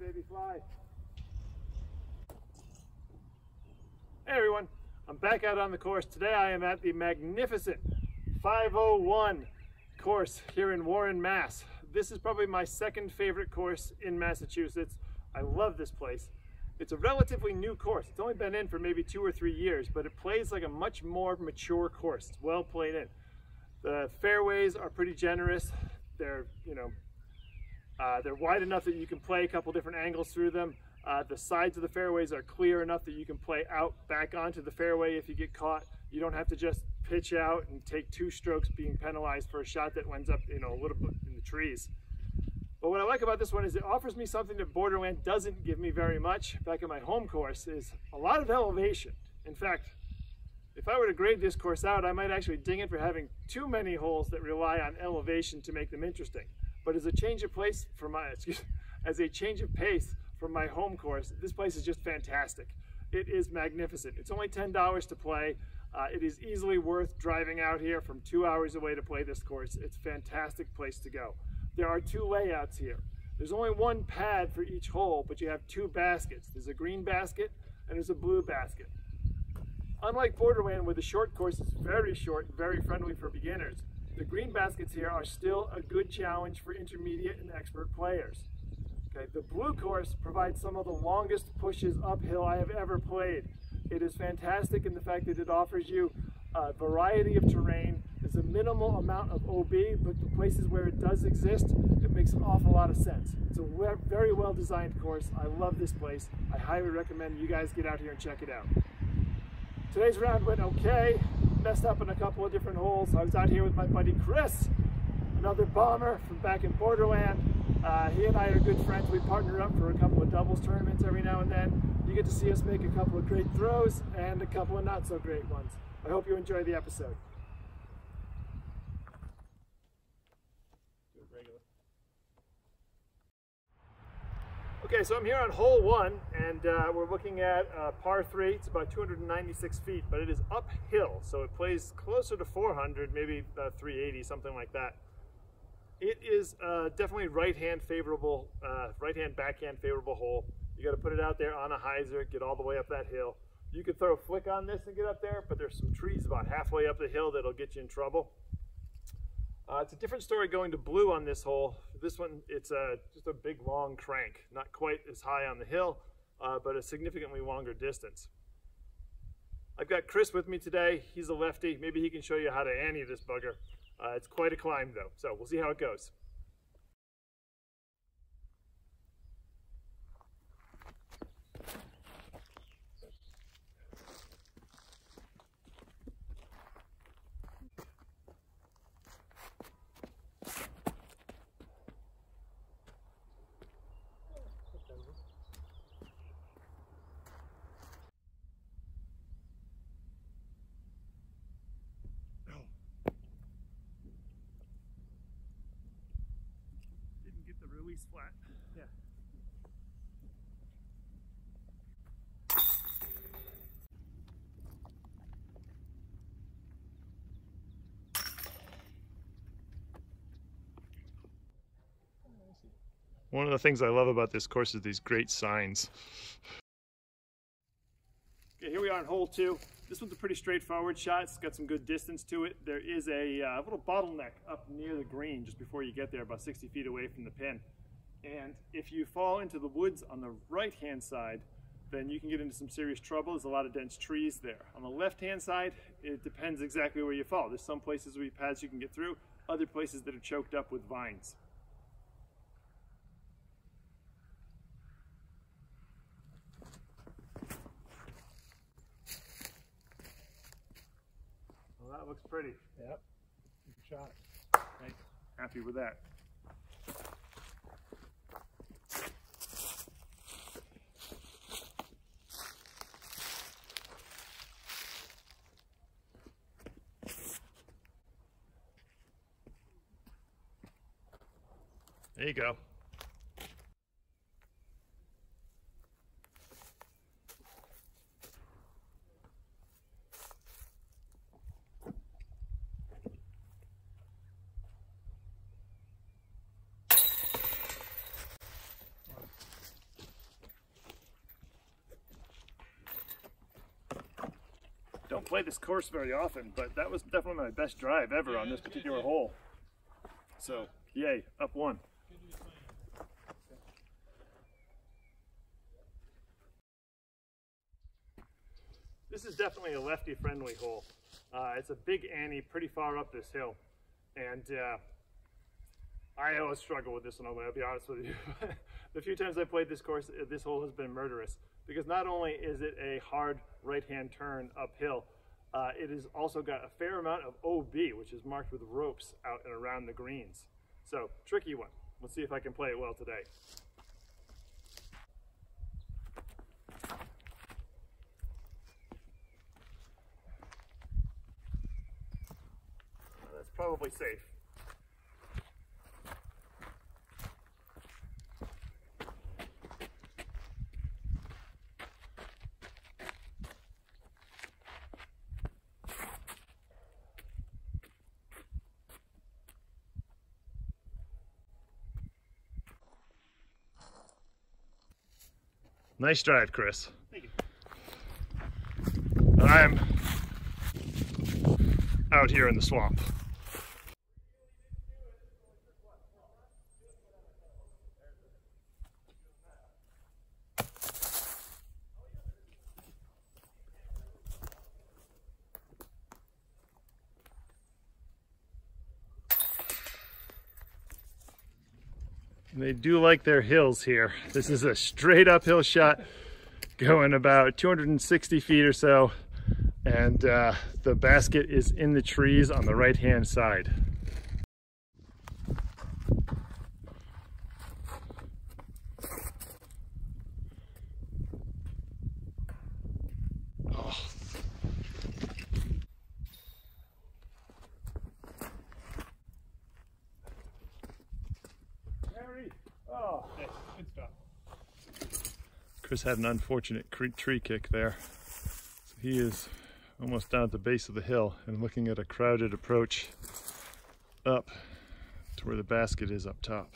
baby, fly. Hey everyone, I'm back out on the course. Today I am at the magnificent 501 course here in Warren, Mass. This is probably my second favorite course in Massachusetts. I love this place. It's a relatively new course. It's only been in for maybe 2 or 3 years, but it plays like a much more mature course. It's well played in. The fairways are pretty generous. They're, they're wide enough that you can play a couple different angles through them. The sides of the fairways are clear enough that you can play out back onto the fairway if you get caught. You don't have to just pitch out and take 2 strokes being penalized for a shot that ends up, a little bit in the trees. But what I like about this one is it offers me something that Borderland doesn't give me very much. Back at my home course is a lot of elevation. In fact, if I were to grade this course out, I might actually ding it for having too many holes that rely on elevation to make them interesting. But as a change of pace from my home course, this place is just fantastic. It is magnificent. It's only $10 to play. It is easily worth driving out here from 2 hours away to play this course. It's a fantastic place to go. There are 2 layouts here. There's only 1 pad for each hole, but you have 2 baskets. There's a green basket and there's a blue basket. Unlike Borderland, where the short course is very short and very friendly for beginners, the green baskets here are still a good challenge for intermediate and expert players. Okay, the blue course provides some of the longest pushes uphill I have ever played. It is fantastic in the fact that it offers you a variety of terrain. There's a minimal amount of OB, but the places where it does exist, it makes an awful lot of sense. It's a very well designed course. I love this place. I highly recommend you guys get out here and check it out. Today's round went okay. Messed up in a couple of different holes. I was out here with my buddy Chris, another bomber from back in Borderland. He and I are good friends. We partner up for a couple of doubles tournaments every now and then. You get to see us make a couple of great throws and a couple of not so great ones. I hope you enjoy the episode. Do it regular. Okay, so I'm here on hole 1, and we're looking at par 3. It's about 296 feet, but it is uphill, so it plays closer to 400, maybe 380, something like that. It is definitely right-hand favorable, right-hand backhand favorable hole. You got to put it out there on a hyzer, get all the way up that hill. You could throw a flick on this and get up there, but there's some trees about halfway up the hill that'll get you in trouble. It's a different story going to blue on this hole. This one, it's just a big long crank, not quite as high on the hill, but a significantly longer distance. I've got Chris with me today. He's a lefty. Maybe he can show you how to ante this bugger. It's quite a climb though, so we'll see how it goes. Release flat. Yeah. One of the things I love about this course is these great signs. Okay, here we are on hole 2. This one's a pretty straightforward shot. It's got some good distance to it. There is a little bottleneck up near the green just before you get there, about 60 feet away from the pin. And if you fall into the woods on the right-hand side, then you can get into some serious trouble. There's a lot of dense trees there. On the left-hand side, it depends exactly where you fall. There's some places where paths you can get through, other places that are choked up with vines. Well, that looks pretty. Yep. Good shot. Thanks. Happy with that. There you go. don't play this course very often, but that was definitely my best drive ever on this particular hole. So, yay, up one. This is definitely a lefty-friendly hole. It's a big ante pretty far up this hill, and I always struggle with this one, I'll be honest with you. The few times I played this course, this hole has been murderous, because not only is it a hard right-hand turn uphill, it has also got a fair amount of OB, which is marked with ropes out and around the greens. So, tricky one. Let's see if I can play it well today. That's probably safe. Nice drive, Chris. Thank you. I'm out here in the swamp. They do like their hills here. This is a straight uphill shot going about 260 feet or so, and the basket is in the trees on the right hand side. Oh, okay. Good stuff. Chris had an unfortunate tree kick there. So he is almost down at the base of the hill and looking at a crowded approach up to where the basket is up top.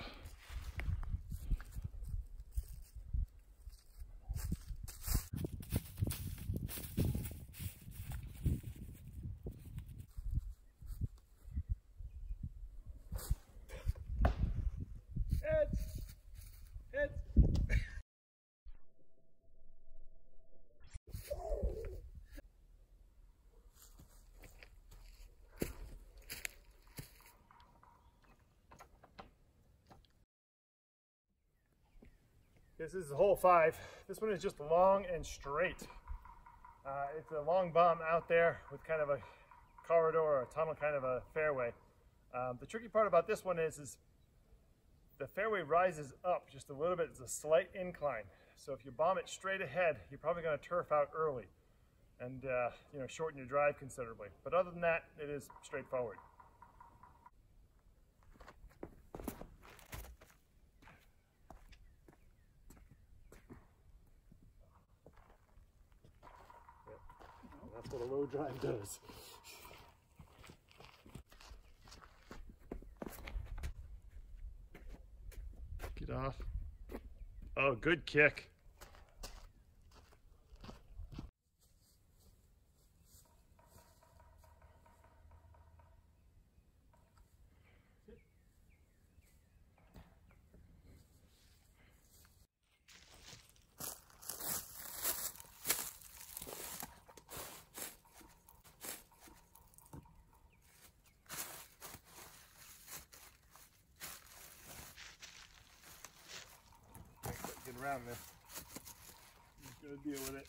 This is hole 5. This one is just long and straight. It's a long bomb out there with kind of a corridor or a tunnel, kind of a fairway. The tricky part about this one is the fairway rises up just a little bit. It's a slight incline. So if you bomb it straight ahead, you're probably going to turf out early and shorten your drive considerably. But other than that, it is straightforward. That's what a low drive does. Get off. Oh, good kick. Around this. I'm just going to deal with it.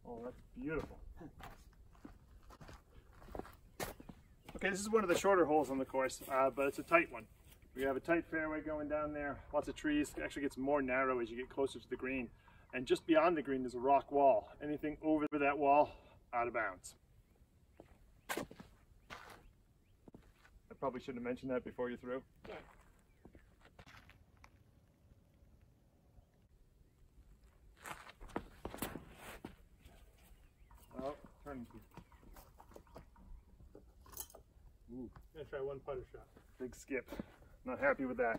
Oh, that's beautiful. Okay, this is one of the shorter holes on the course, but it's a tight one. We have a tight fairway going down there, lots of trees. It actually gets more narrow as you get closer to the green. And just beyond the green, there's a rock wall. Anything over out of bounds. I probably should have mentioned that before you threw. Yeah. Oh, turn. Ooh. Gonna try one putter shot. Big skip. Not happy with that.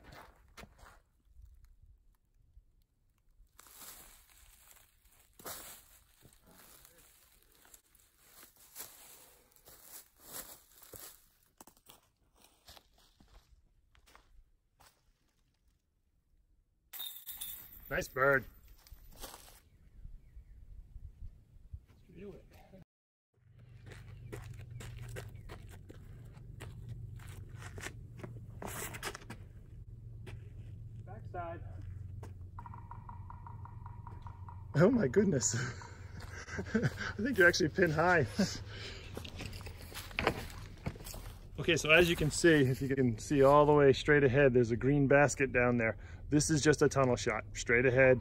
Nice bird. Let's do it. Backside. Oh my goodness. I think you're actually pin high. Okay, so as you can see, if you can see all the way straight ahead, there's a green basket down there. This is just a tunnel shot, straight ahead.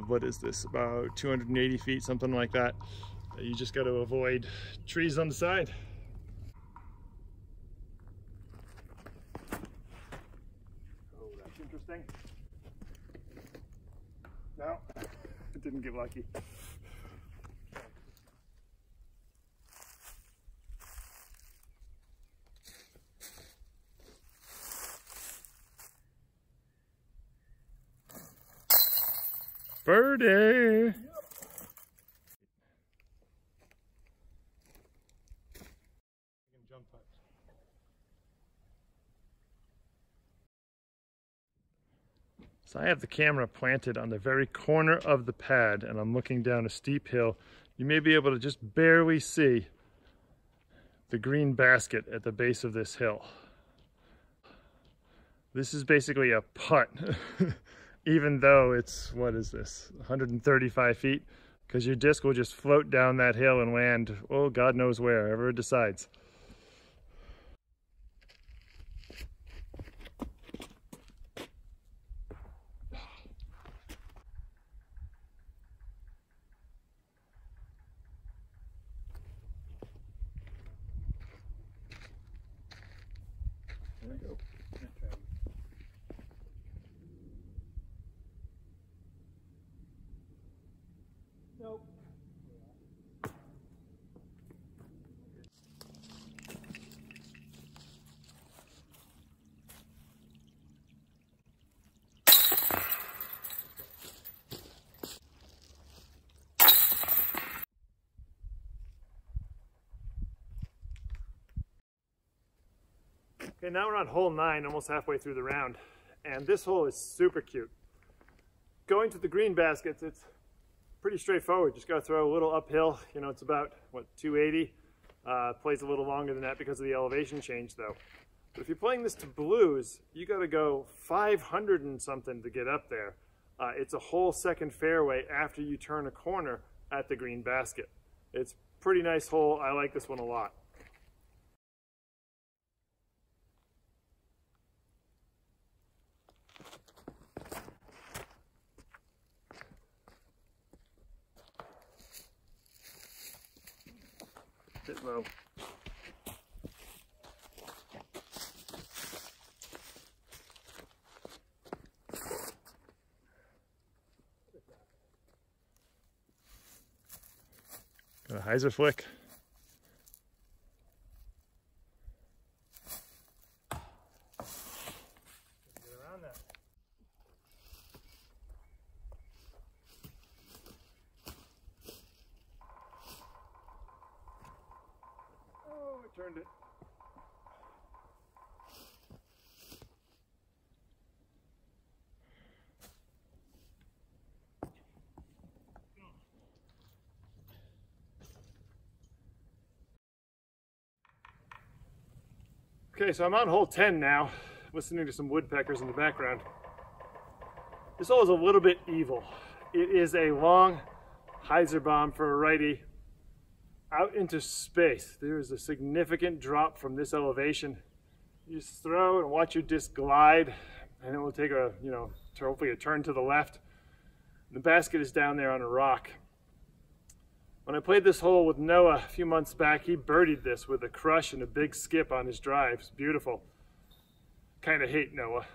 What is this, about 280 feet, something like that. You just got to avoid trees on the side. Oh, that's interesting. No, it didn't get lucky. Birdie! Yep. Jump putt. So I have the camera planted on the very corner of the pad and I'm looking down a steep hill. You may be able to just barely see the green basket at the base of this hill. This is basically a putt. Even though it's, what is this, 135 feet? Because your disc will just float down that hill and land, oh, God knows where, ever it decides. There we go. Nope. Okay, now we're on hole 9, almost halfway through the round, and this hole is super cute. Going to the green baskets, it's pretty straightforward. Just got to throw a little uphill. You know, it's about, what, 280. Plays a little longer than that because of the elevation change, though. But if you're playing this to blues, you got to go 500 and something to get up there. It's a whole second fairway after you turn a corner at the green basket. It's a pretty nice hole. I like this one a lot. Bit low. Got a hyzer flick. Get around that. Oh, I turned it. Okay, so I'm on hole 10 now, listening to some woodpeckers in the background. This hole is a little bit evil. It is a long hyzer bomb for a righty out into space. There is a significant drop from this elevation. You just throw and watch your disc glide, and it will take a, hopefully a turn to the left. The basket is down there on a rock. When I played this hole with Noah a few months back, he birdied this with a crush and a big skip on his drive. It's beautiful. Kind of hate Noah.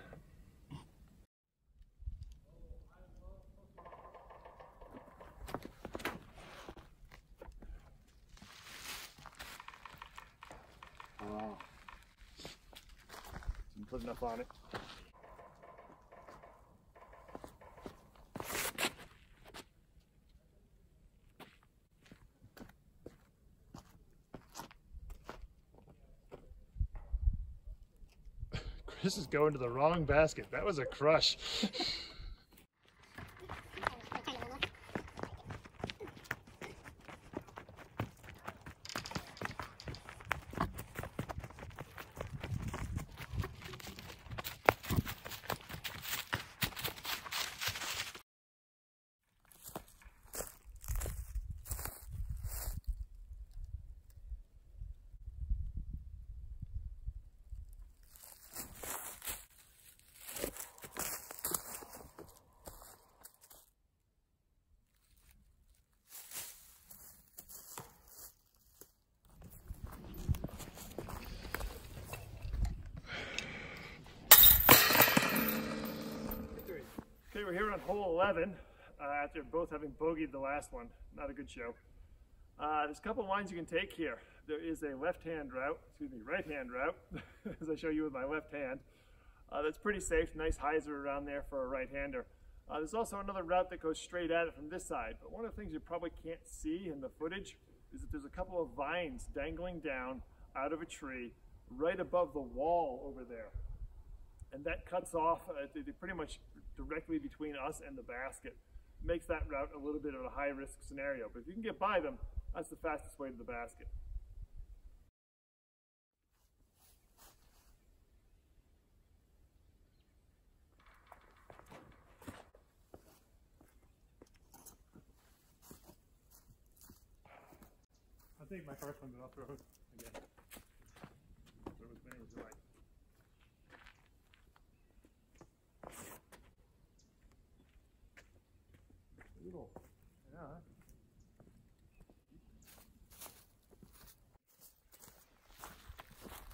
Oh. Didn't put enough on it. Chris is going to the wrong basket. That was a crush. Okay, we're here on hole 11 after both having bogeyed the last one. Not a good show. There's a couple lines you can take here. There is a right-hand route, as I show you with my left hand. That's pretty safe, nice hyzer around there for a right-hander. There's also another route that goes straight at it from this side, but one of the things you probably can't see in the footage is that there's a couple of vines dangling down out of a tree right above the wall over there. And that cuts off pretty much directly between us and the basket. Makes that route a little bit of a high-risk scenario, but if you can get by them, that's the fastest way to the basket. I'll take my first one, but I'll throw it again. Throw as many as you like. Little. Yeah.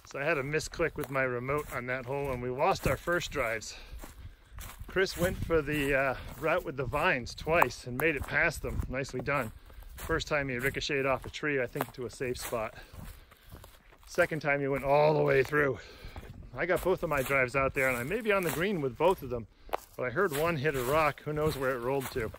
So I had a misclick with my remote on that hole and we lost our first drives. Chris went for the route with the vines twice and made it past them. Nicely done. First time he ricocheted off a tree, I think to a safe spot. Second time he went all the way through. I got both of my drives out there and I may be on the green with both of them, but I heard one hit a rock. Who knows where it rolled to.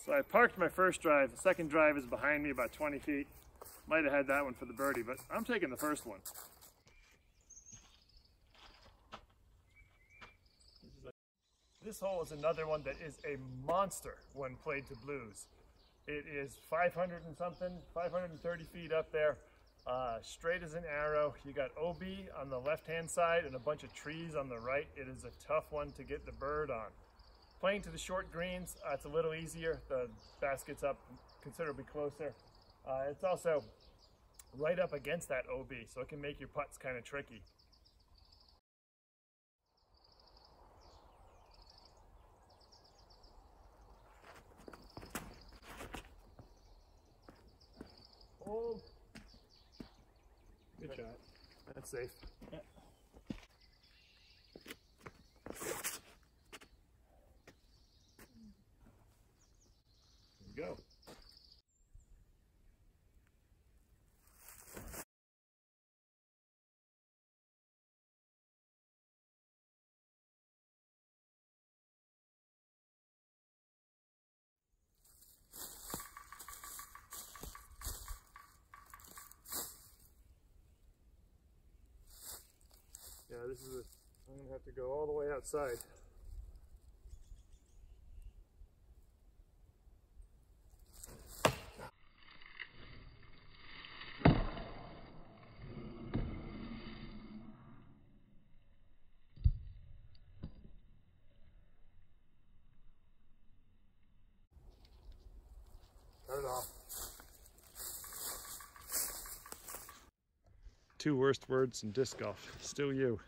So I parked my first drive. The second drive is behind me about 20 feet. Might have had that one for the birdie, but I'm taking the first one. This hole is another one that is a monster when played to blues. It is 500 and something, 530 feet up there, straight as an arrow. You got OB on the left-hand side and a bunch of trees on the right. It is a tough one to get the bird on. Playing to the short greens, it's a little easier. The basket's up considerably closer. It's also right up against that OB, so it can make your putts kind of tricky. Hold. Good shot. That's safe. Yeah. Go. Yeah, I'm gonna have to go all the way outside. it all. Two worst words in disc golf. Still you.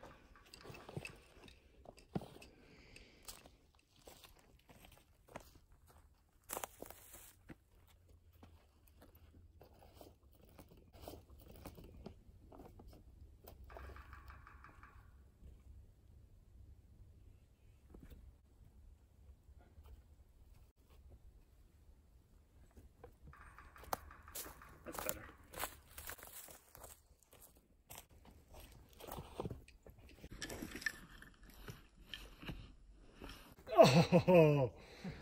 That's better. Oh,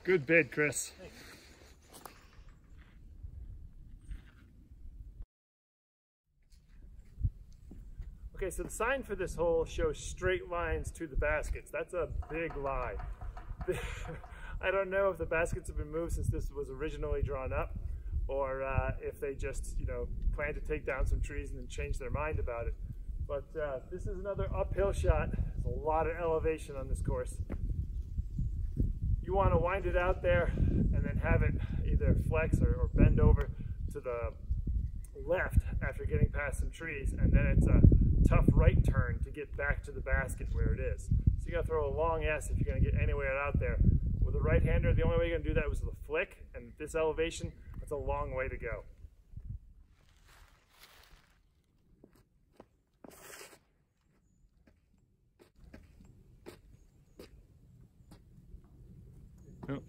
good bid, Chris. Okay, so the sign for this hole shows straight lines to the baskets. That's a big lie. I don't know if the baskets have been moved since this was originally drawn up, or if they just, plan to take down some trees and then change their mind about it. But this is another uphill shot. There's a lot of elevation on this course. You want to wind it out there and then have it either flex or bend over to the left after getting past some trees, and then it's a tough right turn to get back to the basket where it is. So you got to throw a long S if you're going to get anywhere out there. With a right-hander, the only way you're going to do that was with a flick, and this elevation, that's a long way to go. Oh.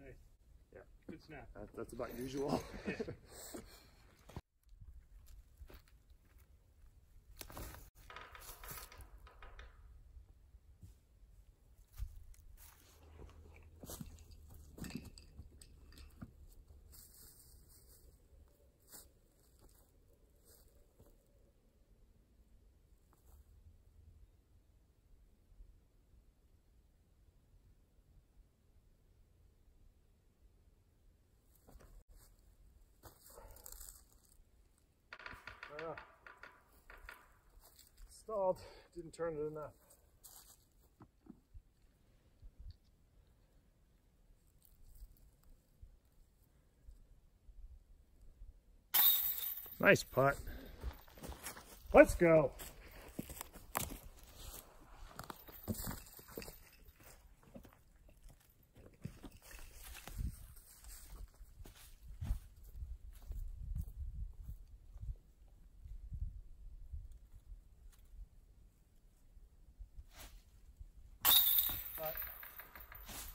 Nice. Yeah. Good snap. That's about usual. Yeah. Stalled, didn't turn it enough. Nice putt. Let's go.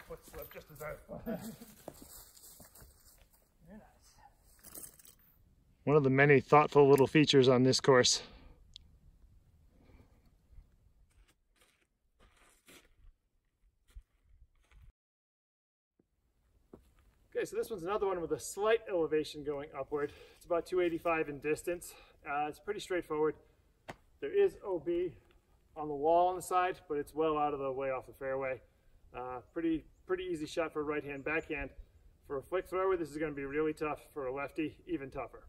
Foot slip just as I. Very nice. One of the many thoughtful little features on this course. Okay, so this one's another one with a slight elevation going upward. It's about 285 in distance. It's pretty straightforward. There is OB on the wall on the side, but it's well out of the way off the fairway. Pretty easy shot for a right-hand backhand. For a flick thrower, this is going to be really tough. For a lefty, even tougher.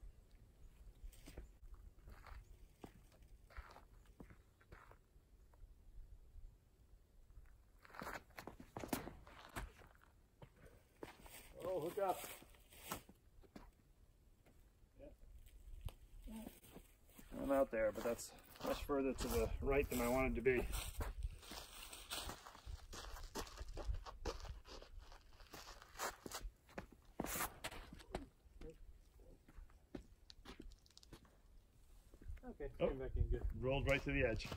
Oh, hook up. I'm out there, but that's much further to the right than I wanted to be. Okay, Oh. came back in good. Rolled right to the edge.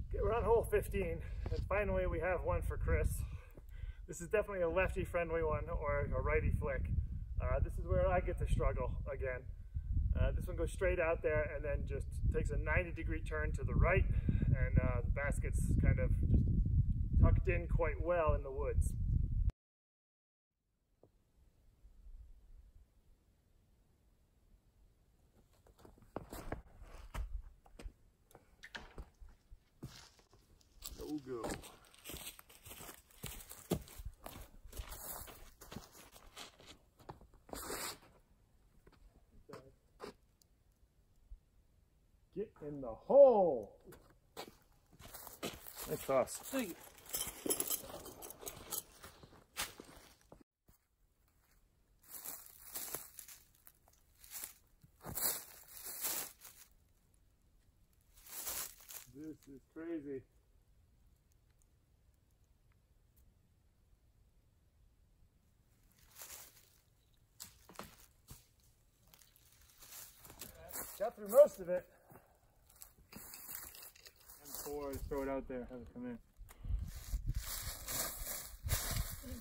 Okay, we're on hole 15. And finally we have one for Chris. This is definitely a lefty friendly one, or a righty flick. This is where I get to struggle again. This one goes straight out there and then just takes a 90-degree turn to the right, and the basket's kind of just tucked in quite well in the woods. Go. Get in the hole. Nice toss. Thank you. This is crazy. Got through most of it. M4, throw it out there, have it come in.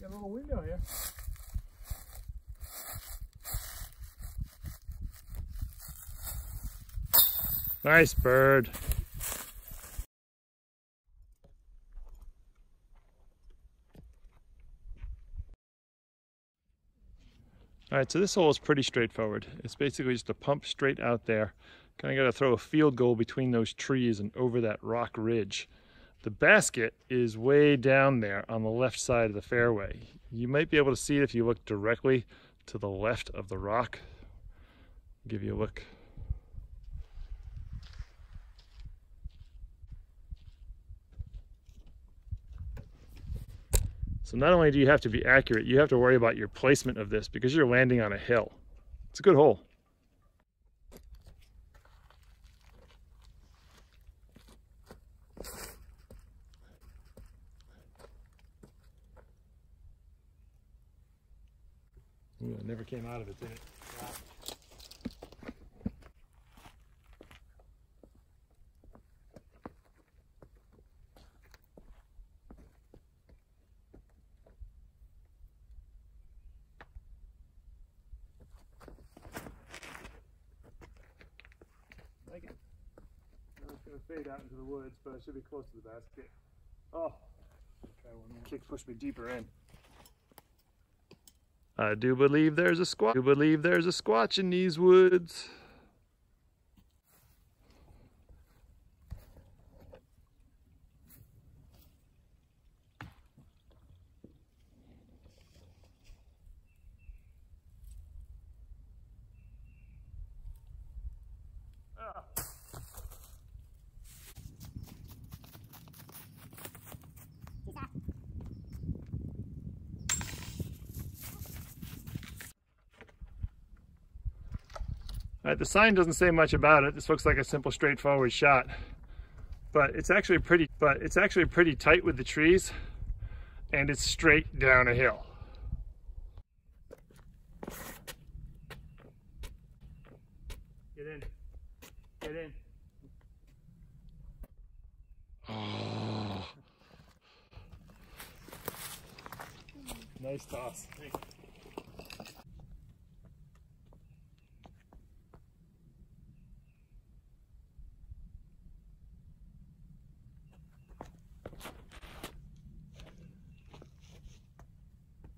Got a little window here. Nice bird. All right, so this hole is pretty straightforward. It's basically just a pump straight out there. Kind of got to throw a field goal between those trees and over that rock ridge. The basket is way down there on the left side of the fairway. You might be able to see it if you look directly to the left of the rock. I'll give you a look. So not only do you have to be accurate, you have to worry about your placement of this because you're landing on a hill. It's a good hole. Ooh, it never came out of it, did it? Yeah. Like it. Now it's going to fade out into the woods, but it should be close to the basket. Oh, Try one more. kick pushed me deeper in. I do believe there's a squatch. Squatch in these woods. All right, the sign doesn't say much about it. This looks like a simple, straightforward shot, but it's actually pretty tight with the trees, and it's straight down a hill. Get in. Get in. Oh, Nice toss. Thank you.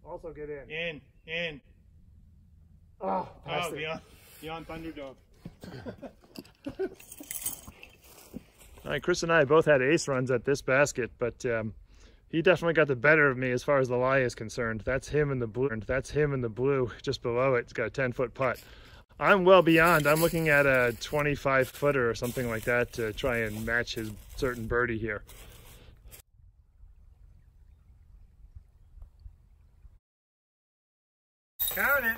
Also get in. In. Oh, past Oh, it. beyond Thunderdome. all right, Chris and I both had ace runs at this basket, but he definitely got the better of me as far as the lie is concerned. That's him in the blue. Just below it, it's got a 10-foot putt. I'm well beyond. I'm looking at a 25-footer or something like that to try and match his certain birdie here. Count it.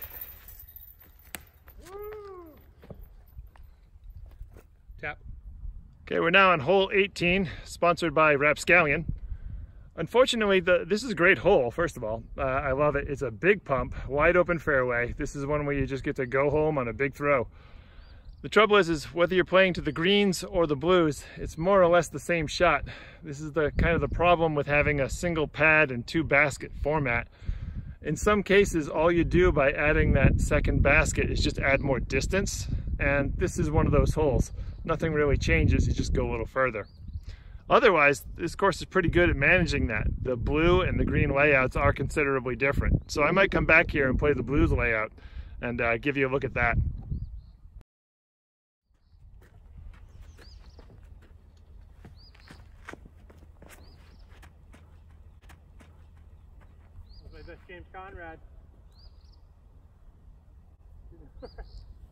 Tap. Okay, we're now on hole 18, sponsored by Rapscallion. Unfortunately, this is a great hole, first of all. I love it. It's a big pump, wide open fairway. This is one where you just get to go home on a big throw. The trouble is whether you're playing to the greens or the blues, it's more or less the same shot. This is the kind of the problem with having a single pad and two basket format. In some cases, all you do by adding that second basket is just add more distance, and this is one of those holes. Nothing really changes, you just go a little further. Otherwise, this course is pretty good at managing that. The blue and the green layouts are considerably different. So I might come back here and play the blues layout and give you a look at that. That's James Conrad.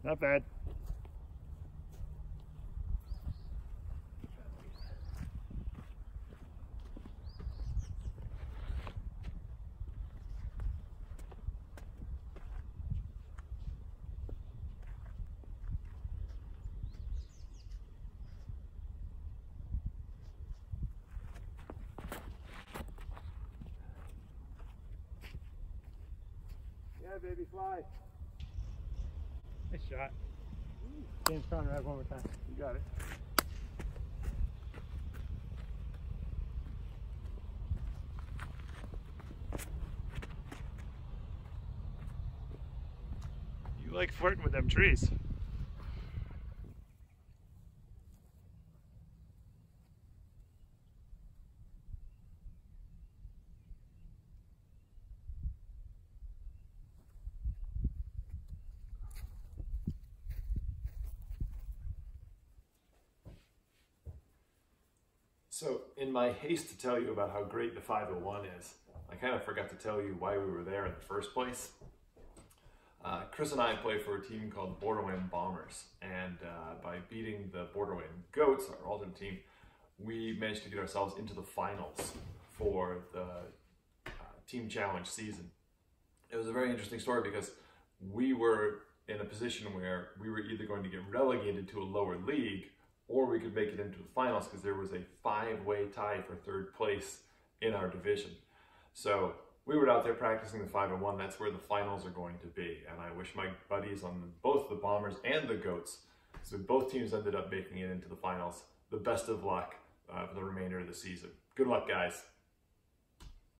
Not bad. Yeah, baby, fly. Nice shot. James Conrad one more time. You got it. You like flirting with them trees. So, in my haste to tell you about how great the 501 is, I kind of forgot to tell you why we were there in the first place. Chris and I play for a team called Borderwind Bombers, and by beating the Borderwind Goats, our alternate team, we managed to get ourselves into the finals for the Team Challenge season. It was a very interesting story because we were in a position where we were either going to get relegated to a lower league or we could make it into the finals because there was a 5-way tie for third place in our division. So we were out there practicing the 501. That's where the finals are going to be. And I wish my buddies on both the Bombers and the Goats, so both teams ended up making it into the finals, the best of luck for the remainder of the season. Good luck, guys.